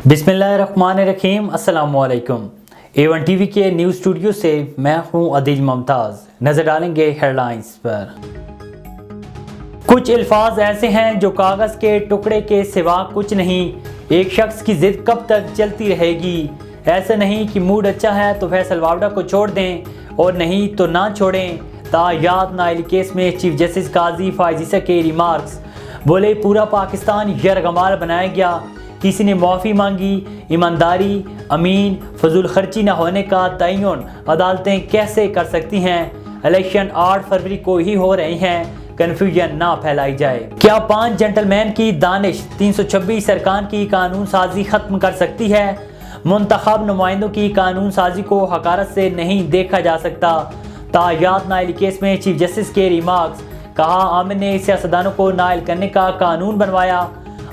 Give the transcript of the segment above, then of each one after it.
बिस्मिल्लाहिर्रहमानिर्रहीम। अस्सलाम वालेकुम। A1 टीवी के न्यूज़ स्टूडियो से मैं हूं अदील मुमताज़। नज़र डालेंगे हेडलाइंस पर। कुछ अल्फाज ऐसे हैं जो कागज़ के टुकड़े के सिवा कुछ नहीं। एक शख्स की ज़िद कब तक चलती रहेगी। ऐसा नहीं कि मूड अच्छा है तो फैसल वावड़ा को छोड़ दें और नहीं तो ना छोड़ें। तायाद नाइली केस में चीफ जस्टिस काजी फायजीसा के रिमार्क्स। बोले पूरा पाकिस्तान यरगमाल बनाया गया, किसी ने माफ़ी मांगी। ईमानदारी, अमीन, फजूल खर्ची न होने का तयन अदालतें कैसे कर सकती हैं। इलेक्शन 8 फरवरी को ही हो रहे हैं, कन्फ्यूजन ना फैलाई जाए। क्या 5 जेंटलमैन की दानिश 326 अरकान की कानून साजी ख़त्म कर सकती है। मुंतखब नुमाइंदों की कानून साजी को हकारत से नहीं देखा जा सकता। तायाद नाइली केस में चीफ जस्टिस के रिमार्क्स। कहा आमिर ने सियासतदानों को नाइल करने का कानून बनवाया।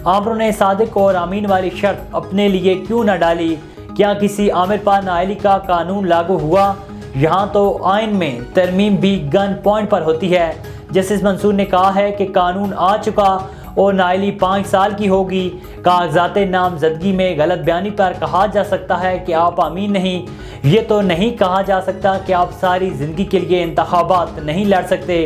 आमिर ने सादिक और अमीन वाली शर्त अपने लिए क्यों न डाली। क्या किसी आमिर पर नाइली का कानून लागू हुआ। यहाँ तो आइन में तरमीम भी गन पॉइंट पर होती है। जस्टिस मंसूर ने कहा है कि कानून आ चुका और नाइली 5 साल की होगी। कागजात नामजदगी में गलत बयानी पर कहा जा सकता है कि आप अमीन नहीं। ये तो नहीं कहा जा सकता कि आप सारी ज़िंदगी के लिए इंतखाबात नहीं लड़ सकते।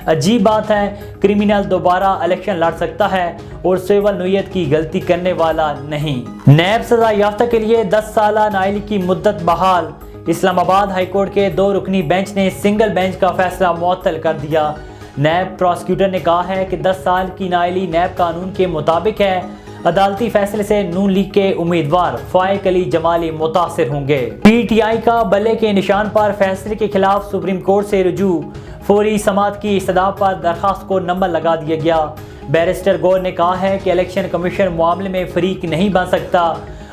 अजीब बात है, क्रिमिनल दोबारा इलेक्शन लड़ सकता है और सिविल नोयत की गलती करने वाला नहीं। नैब सजा याफ्ता के लिए 10 साल नाइली की मुद्दत बहाल। इस्लामाबाद हाईकोर्ट के 2 रुकनी बेंच ने सिंगल बेंच का फैसला मुअत्तल कर दिया। नैब प्रोसिक्यूटर ने कहा है कि 10 साल की नाइली नैब कानून के मुताबिक है। अदालती फैसले से नून लीग के उम्मीदवार फाइक अली जमाली मुतासिर होंगे। PTI का बल्ले के निशान पर फैसले के खिलाफ सुप्रीम कोर्ट से रुजू। फौरी समात की इस्तदा पर दरखास्त को नंबर लगा दिया गया। बैरिस्टर गौर ने कहा है कि इलेक्शन कमीशन मामले में फरीक नहीं बन सकता।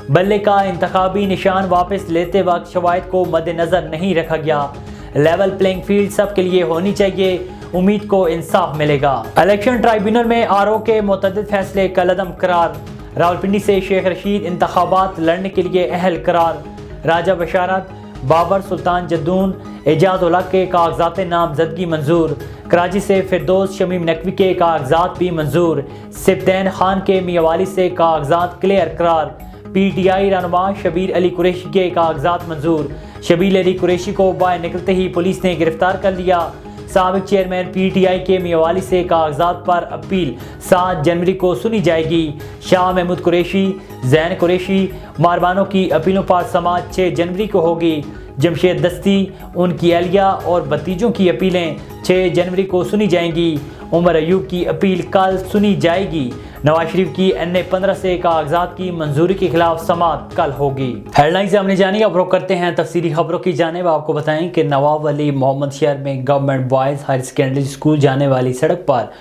बल्ले का इंतखाबी निशान वापस लेते वक्त शवाहिद को मद्देनजर नहीं रखा गया। लेवल प्लेइंग फील्ड सब के लिए होनी चाहिए, उम्मीद को इंसाफ मिलेगा। इलेक्शन ट्राइब्यूनल में RO के मुतअद्दिद फैसले कलअदम करार। रावलपिंडी से शेख रशीद इंतखाबात लड़ने के लिए अहल करार। राजा बशारत, बाबर सुल्तान जद्दून, एजाज उल हक के कागजात नामजदगी मंजूर। कराची से फिरदौस शमीम नकवी के कागजात भी मंजूर। सिब्तैन खान के मियावाली से कागजात क्लियर करार। PTI रहनुमा शबीर अली कुरैशी के कागजात मंजूर। शबीर अली कुरैशी को बाहर निकलते ही पुलिस ने गिरफ्तार कर लिया। साबिक चेयरमैन PTI के मियावाली से कागजात पर अपील 7 जनवरी को सुनी जाएगी। शाह महमूद कुरैशी, जैन कुरैशी, मारबानों की अपीलों पर समाअत 6 जनवरी को होगी। जमशेद दस्ती, उनकी अहलिया और भतीजों की अपीलें 6 जनवरी को सुनी जाएंगी। उमर अयूब की अपील कल सुनी जाएगी। नवाज शरीफ की NA 15 से कागजात की मंजूरी के खिलाफ समाअत कल होगी। हेडलाइन से हमने जानी अब रुख करते हैं तफसीली खबरों की जानिब। आपको बताएं कि नवाब अली मोहम्मद शहर में government boys higher secondary school जाने वाली सड़क पर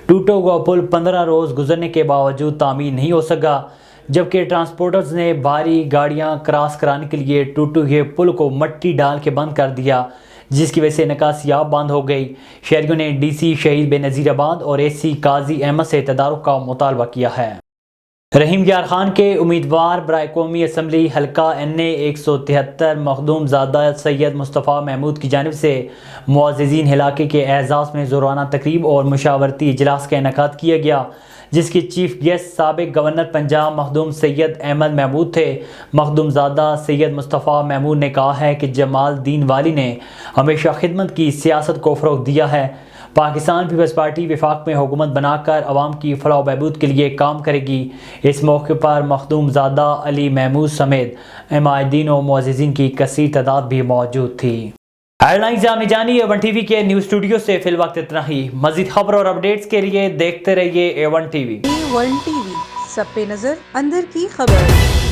टूटा हुआ पुल 15 रोज़ गुजरने के बावजूद तामीर नहीं हो सका, जबकि ट्रांसपोर्टर्स ने भारी गाड़ियां क्रॉस कराने के लिए टूटे हुए पुल को मट्टी डाल के बंद कर दिया, जिसकी वजह से निकासियाब बंद हो गई। शहरियों ने DC शहीद बेनज़ीराबाद और AC काजी अहमद से तदारुक का मुतालबा किया है। रहीम यार खान के उम्मीदवार बराए कौमी असम्बली हल्का NA 173 मखदूम ज़ादा सैयद मुस्तफ़ा महमूद की जानिब से मुअज़्ज़िज़ीन इलाके के एजाज़ में ज़ोराना तकरीब और मुशावरती इजलास का इनेकाद किया गया, जिसके चीफ गेस्ट साबिक गवर्नर पंजाब मखदूम सैयद अहमद महमूद थे। मखदूम ज़ादा सैयद मुस्तफ़ा महमूद ने कहा है कि जमाल दीन वाली ने हमेशा खिदमत की सियासत को फ़रोग़ दिया है। पाकिस्तान पीपल्स पार्टी वफाक में हुकूमत बनाकर अवाम की फलाह व बहबूद के लिए काम करेगी। इस मौके पर मखदूम ज़ादा अली महमूद समेत इमादीन और मुअज़्ज़िज़ीन की कसीर तादाद भी मौजूद थी। हेडलाइन से आपने जानी A1 टीवी के न्यूज़ स्टूडियो से फिल वक्त इतना ही। मज़ीद खबर और अपडेट्स के लिए देखते रहिए A1 टीवी। A1 टीवी, सब पे नजर, अंदर की खबर।